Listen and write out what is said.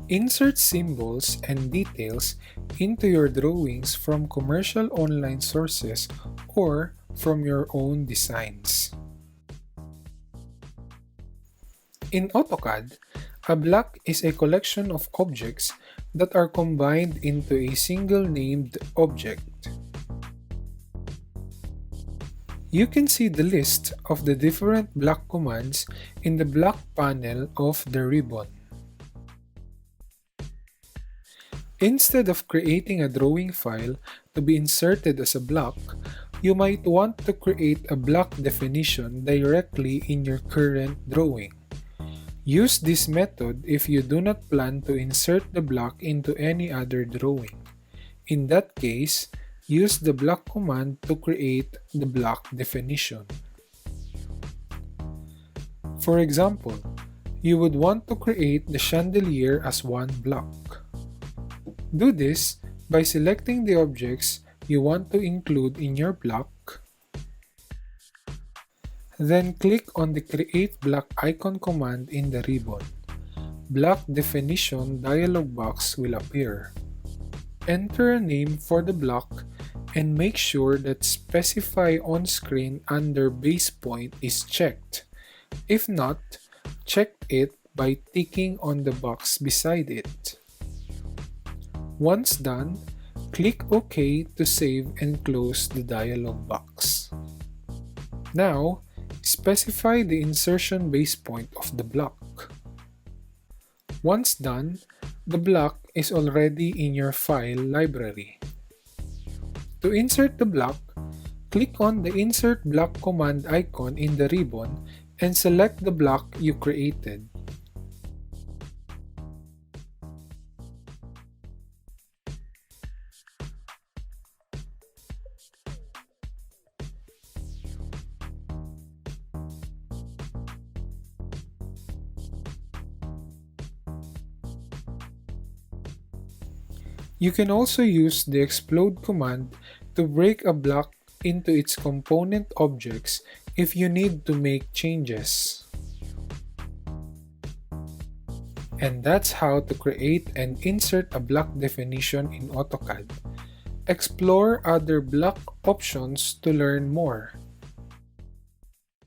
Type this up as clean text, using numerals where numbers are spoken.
Insert symbols and details into your drawings from commercial online sources or from your own designs. In AutoCAD, a block is a collection of objects that are combined into a single named object. You can see the list of the different block commands in the block panel of the ribbon. Instead of creating a drawing file to be inserted as a block, you might want to create a block definition directly in your current drawing. Use this method if you do not plan to insert the block into any other drawing. In that case, use the block command to create the block definition. For example, you would want to create the chandelier as one block. Do this by selecting the objects you want to include in your block. Then click on the Create Block icon command in the ribbon. Block Definition dialog box will appear. Enter a name for the block and make sure that Specify on screen under base point is checked. If not, check it by ticking on the box beside it. Once done, click OK to save and close the dialog box. Now, specify the insertion base point of the block. Once done, the block is already in your file library. To insert the block, click on the Insert Block command icon in the ribbon and select the block you created. You can also use the Explode command to break a block into its component objects if you need to make changes. And that's how to create and insert a block definition in AutoCAD. Explore other block options to learn more.